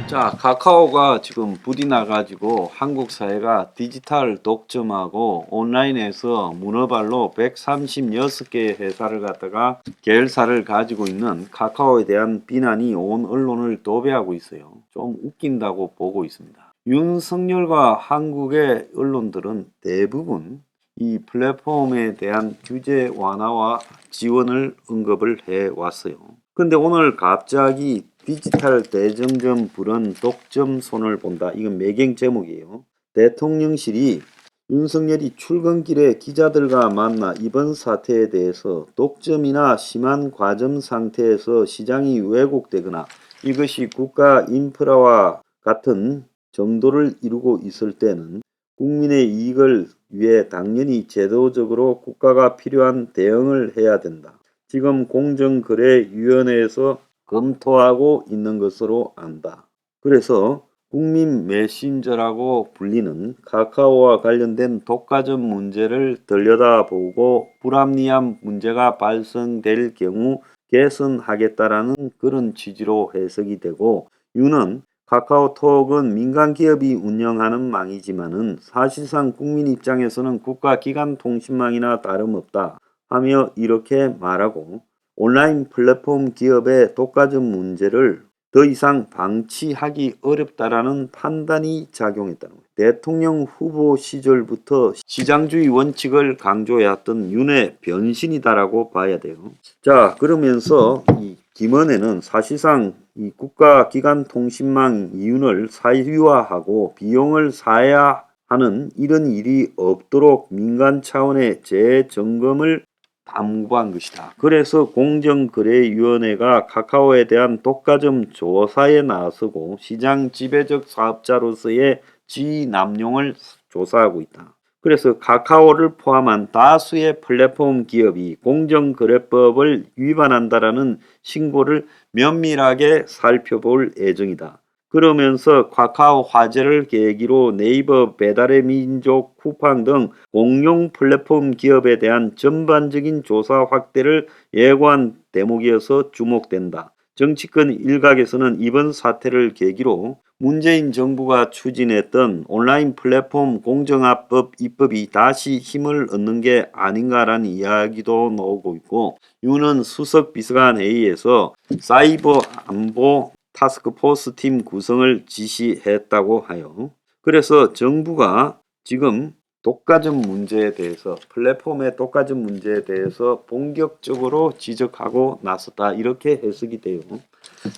자, 카카오가 지금 불이 나가지고 한국 사회가 디지털 독점하고 온라인에서 문어발로 136개의 회사를 갖다가 계열사를 가지고 있는 카카오에 대한 비난이 온 언론을 도배하고 있어요. 좀 웃긴다고 보고 있습니다. 윤석열과 한국의 언론들은 대부분 이 플랫폼에 대한 규제 완화와 지원을 언급을 해왔어요. 근데 오늘 갑자기 디지털 대정점 불은 독점 손을 본다. 이건 매경 제목이에요. 대통령실이 윤석열이 출근길에 기자들과 만나 이번 사태에 대해서 독점이나 심한 과점 상태에서 시장이 왜곡되거나 이것이 국가 인프라와 같은 정도를 이루고 있을 때는 국민의 이익을 위해 당연히 제도적으로 국가가 필요한 대응을 해야 된다. 지금 공정거래위원회에서 검토하고 있는 것으로 안다. 그래서 국민 메신저라고 불리는 카카오와 관련된 독과점 문제를 들여다보고 불합리한 문제가 발생될 경우 개선하겠다라는 그런 취지로 해석이 되고, 윤은 카카오톡은 민간 기업이 운영하는 망이지만은 사실상 국민 입장에서는 국가기관 통신망이나 다름없다 하며 이렇게 말하고, 온라인 플랫폼 기업의 독과점 문제를 더 이상 방치하기 어렵다라는 판단이 작용했다는 거예요. 대통령 후보 시절부터 시장주의 원칙을 강조해왔던 윤의 변신이다라고 봐야 돼요. 자, 그러면서 이 김은혜는 사실상 이 국가기관 통신망 이윤을 사유화하고 비용을 사야 하는 이런 일이 없도록 민간 차원의 재점검을 당부한 것이다. 그래서 공정거래위원회가 카카오에 대한 독과점 조사에 나서고 시장 지배적 사업자로서의 지위 남용을 조사하고 있다. 그래서 카카오를 포함한 다수의 플랫폼 기업이 공정거래법을 위반한다라는 신고를 면밀하게 살펴볼 예정이다. 그러면서 카카오 화재를 계기로 네이버 배달의 민족 쿠팡 등 공용 플랫폼 기업에 대한 전반적인 조사 확대를 예고한 대목이어서 주목된다. 정치권 일각에서는 이번 사태를 계기로 문재인 정부가 추진했던 온라인 플랫폼 공정화법 입법이 다시 힘을 얻는 게 아닌가라는 이야기도 나오고 있고, 윤은 수석 비서관 회의에서 사이버 안보 타스크포스 팀 구성을 지시했다고 하요. 그래서 정부가 지금 독과점 문제에 대해서, 플랫폼의 독과점 문제에 대해서 본격적으로 지적하고 나섰다, 이렇게 해석이 돼요.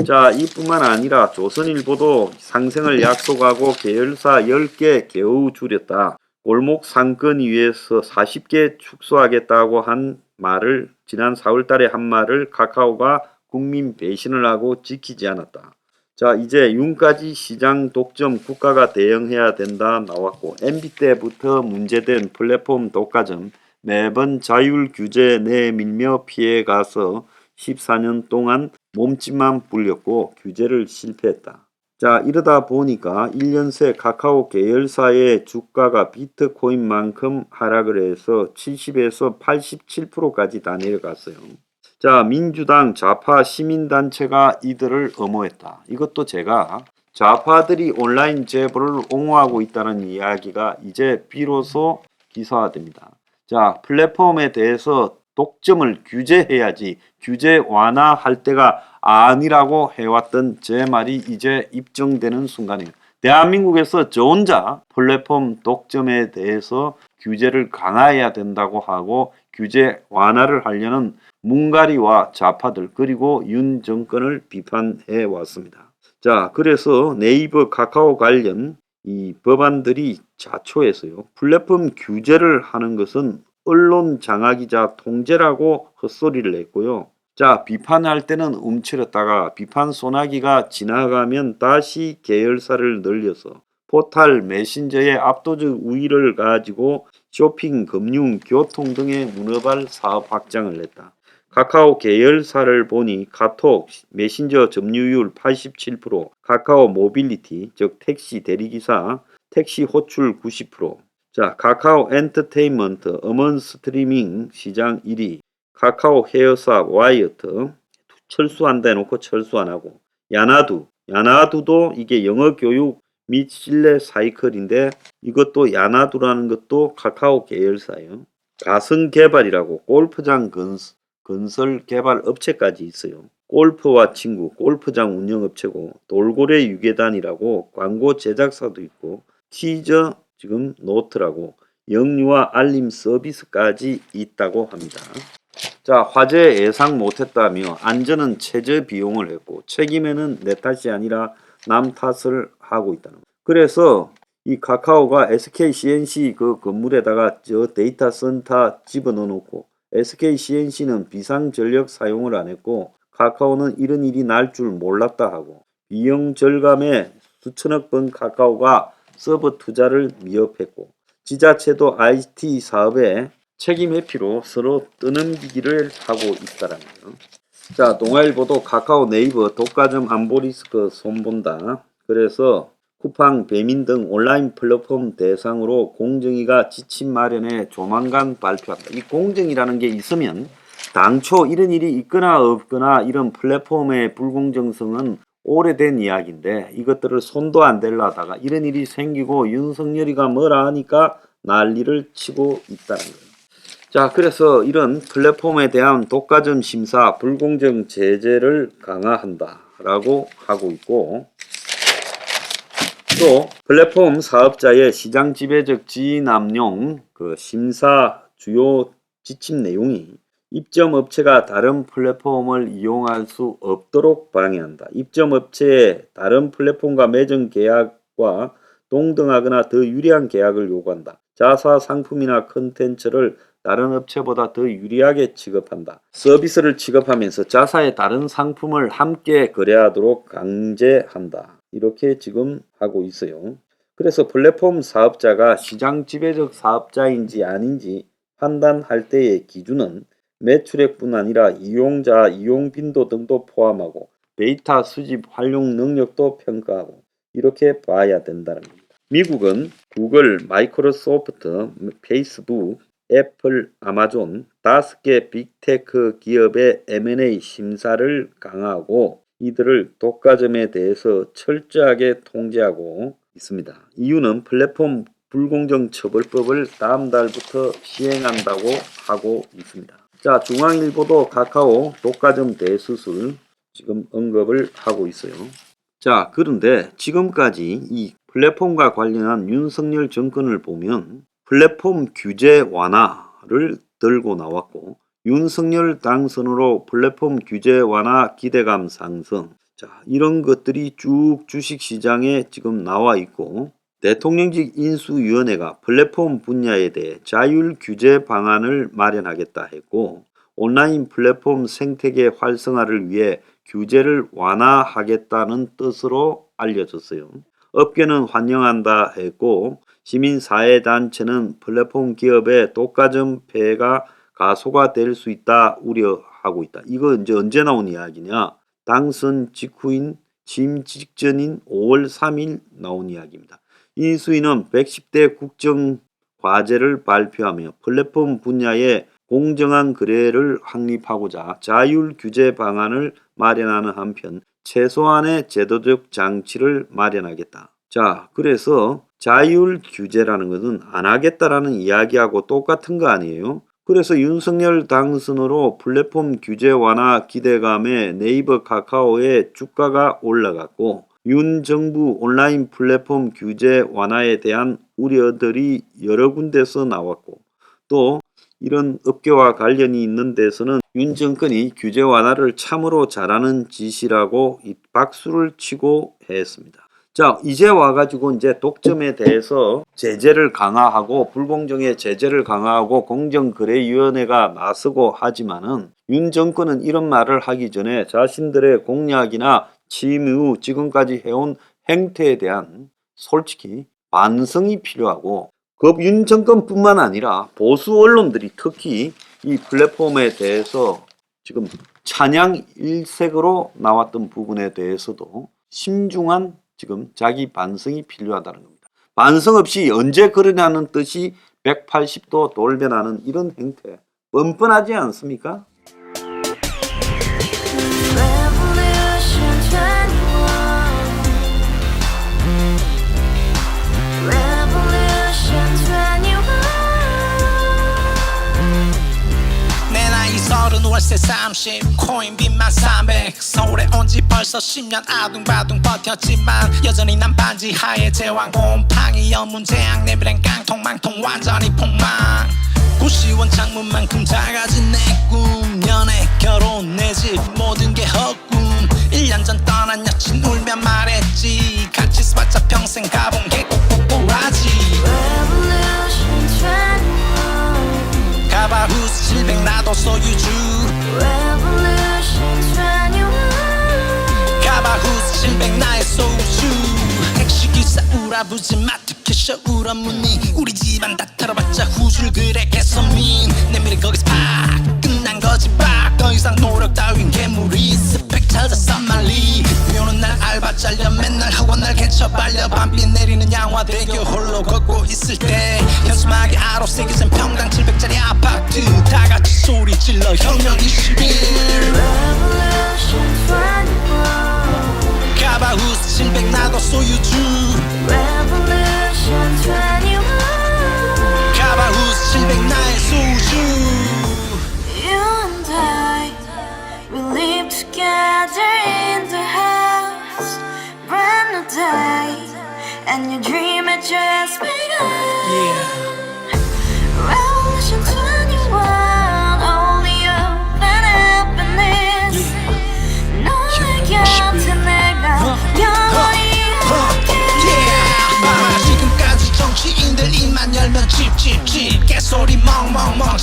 자, 이뿐만 아니라 조선일보도 상생을 약속하고 계열사 10개 겨우 줄였다. 골목 상권위에서 40개 축소하겠다고 한 말을, 지난 4월달에 한 말을 카카오가 국민 배신을 하고 지키지 않았다. 자, 이제 윤까지 시장 독점 국가가 대응해야 된다 나왔고, MB 때부터 문제된 플랫폼 독과점 매번 자율 규제 내밀며 피해가서 14년 동안 몸집만 불렸고 규제를 실패했다. 자, 이러다 보니까 1년 새 카카오 계열사의 주가가 비트코인만큼 하락을 해서 70에서 87%까지 다 내려갔어요. 자, 민주당 좌파 시민단체가 이들을 엄호했다. 이것도 제가 좌파들이 온라인 재벌을 옹호하고 있다는 이야기가 이제 비로소 기사화됩니다. 자, 플랫폼에 대해서 독점을 규제해야지 규제 완화할 때가 아니라고 해왔던 제 말이 이제 입증되는 순간이에요. 대한민국에서 저 혼자 플랫폼 독점에 대해서 규제를 강화해야 된다고 하고 규제 완화를 하려는 문가리와 좌파들, 그리고 윤 정권을 비판해 왔습니다. 자, 그래서 네이버 카카오 관련 이 법안들이 자초해서요, 플랫폼 규제를 하는 것은 언론 장악이자 통제라고 헛소리를 냈고요. 자, 비판할 때는 움츠렸다가 비판 소나기가 지나가면 다시 계열사를 늘려서 포탈 메신저의 압도적 우위를 가지고 쇼핑, 금융, 교통 등의 문어발 사업 확장을 냈다. 카카오 계열사를 보니 카톡, 메신저 점유율 87%, 카카오 모빌리티, 즉 택시 대리기사, 택시 호출 90%, 자, 카카오 엔터테인먼트, 음원 스트리밍 시장 1위, 카카오 헤어사 와이어트, 철수한다 해놓고 철수 안 하고, 야나두, 야나두도 이게 영어 교육 및 실내 사이클인데 이것도 야나두라는 것도 카카오 계열사예요. 가성개발이라고 골프장 건설 개발 업체까지 있어요. 골프와 친구 골프장 운영업체고 돌고래 유괴단이라고 광고 제작사도 있고 티저 지금 노트라고 영유아 알림 서비스까지 있다고 합니다. 자, 화재 예상 못했다며 안전은 최저 비용을 했고 책임에는 내 탓이 아니라 남 탓을 하고 있다는 거예요. 그래서 이 카카오가 SK CNC 그 건물에다가 저 데이터 센터 집어넣어 놓고 SK CNC는 비상전력 사용을 안 했고 카카오는 이런 일이 날 줄 몰랐다 하고 비용 절감에 수천억 번 카카오가 서버 투자를 미흡했고 지자체도 IT 사업에 책임 회피로 서로 떠넘기기를 하고 있다라는 거예요. 자, 동아일보도 카카오 네이버 독과점 안보 리스크 손본다. 그래서 쿠팡, 배민 등 온라인 플랫폼 대상으로 공정위가 지침 마련에 조만간 발표한다. 이 공정이라는 게 있으면 당초 이런 일이 있거나 없거나 이런 플랫폼의 불공정성은 오래된 이야기인데 이것들을 손도 안 대려다가 이런 일이 생기고 윤석열이가 뭐라 하니까 난리를 치고 있다는 거예요. 자, 그래서 이런 플랫폼에 대한 독과점 심사 불공정 제재를 강화한다 라고 하고 있고 또 플랫폼 사업자의 시장 지배적 지남용 그 심사 주요 지침 내용이 입점업체가 다른 플랫폼을 이용할 수 없도록 방해한다. 입점업체에 다른 플랫폼과 맺은 계약과 동등하거나 더 유리한 계약을 요구한다. 자사 상품이나 컨텐츠를 다른 업체보다 더 유리하게 취급한다. 서비스를 취급하면서 자사의 다른 상품을 함께 거래하도록 강제한다. 이렇게 지금 하고 있어요. 그래서 플랫폼 사업자가 시장 지배적 사업자인지 아닌지 판단할 때의 기준은 매출액뿐 아니라 이용자, 이용 빈도 등도 포함하고 데이터 수집 활용 능력도 평가하고 이렇게 봐야 된다는 겁니다. 미국은 구글, 마이크로소프트, 페이스북, 애플, 아마존 5개 빅테크 기업의 M&A 심사를 강화하고 이들을 독과점에 대해서 철저하게 통제하고 있습니다. 이유는 플랫폼 불공정 처벌법을 다음 달부터 시행한다고 하고 있습니다. 자, 중앙일보도 카카오 독과점 대수술 지금 언급을 하고 있어요. 자, 그런데 지금까지 이 플랫폼과 관련한 윤석열 정권을 보면 플랫폼 규제 완화를 들고 나왔고 윤석열 당선으로 플랫폼 규제 완화 기대감 상승 자, 이런 것들이 쭉 주식시장에 지금 나와 있고 대통령직 인수위원회가 플랫폼 분야에 대해 자율 규제 방안을 마련하겠다 했고 온라인 플랫폼 생태계 활성화를 위해 규제를 완화하겠다는 뜻으로 알려졌어요. 업계는 환영한다 했고 시민사회단체는 플랫폼 기업의 독과점 폐해가 가소화될 수 있다 우려하고 있다. 이거 이제 언제 나온 이야기냐? 당선 직후인 취임 직전인 5월 3일 나온 이야기입니다. 인수위는 110대 국정 과제를 발표하며 플랫폼 분야에 공정한 거래를 확립하고자 자율 규제 방안을 마련하는 한편 최소한의 제도적 장치를 마련하겠다. 자, 그래서 자율 규제라는 것은 안 하겠다라는 이야기하고 똑같은 거 아니에요? 그래서 윤석열 당선으로 플랫폼 규제 완화 기대감에 네이버 카카오의 주가가 올라갔고 윤 정부 온라인 플랫폼 규제 완화에 대한 우려들이 여러 군데서 나왔고 또 이런 업계와 관련이 있는 데서는 윤 정권이 규제 완화를 참으로 잘하는 짓이라고 박수를 치고 했습니다. 자, 이제 와가지고 이제 독점에 대해서 제재를 강화하고 불공정의 제재를 강화하고 공정거래위원회가 나서고 하지만은 윤 정권은 이런 말을 하기 전에 자신들의 공약이나 취임 이후 지금까지 해온 행태에 대한 솔직히 반성이 필요하고 윤 정권뿐만 아니라 보수 언론들이 특히 이 플랫폼에 대해서 지금 찬양 일색으로 나왔던 부분에 대해서도 심중한 지금 자기 반성이 필요하다는 겁니다. 반성 없이 언제 그러냐는 뜻이 180도 돌변하는 이런 행태 뻔뻔하지 않습니까? Revolution 21 월세 30 코인빚만 300 서울에 온 지 벌써 10년 아둥바둥 버텼지만 여전히 난 반지 하에 제왕 곰팡이 연문제약 내비랑 깡통망통 완전히 폭망 고시원 창문만큼 작아진 내 꿈 연애 결혼 내 집 모든 게 헛꿈 1년 전 떠난 여친 울며 말했지 같이 써봤자 평생 가본 게 꼭꼭꼭하지 Revolution 21 가바후스 700 나도 소유주 Revolution 21 가바후스 700 나의 소유주 택시기사 우라부지 마트 캐셔 우라무늬 우리 집안 다 털어봤자 후줄 그래 개선민 내 미래 거기서 팍 끝난 거지 팍더 이상 노력 따윈 괴물이 스펙 찾아 산말리 비오는 날 알바 잘려 맨날 학원 날 개쳐 발려 밤비 내리는 양화대교 홀로 걷고 있을 때 현수막에 아로 새겨진 평당 700짜리 아파트 다같이 소리 질러 혁명 21 Revolution 21 가바후스 700 나도 소유주 Revolution 21 가바후스 700 나의 소유주 You and I, we live together in the house. Brand new day, and your dream had just begun. Yeah. Revolution 21, only hope and happiness. 너의 곁에 내가 영원히 지금까지 정치인들 입만 열면 찝찝찝 개소리 멍멍멍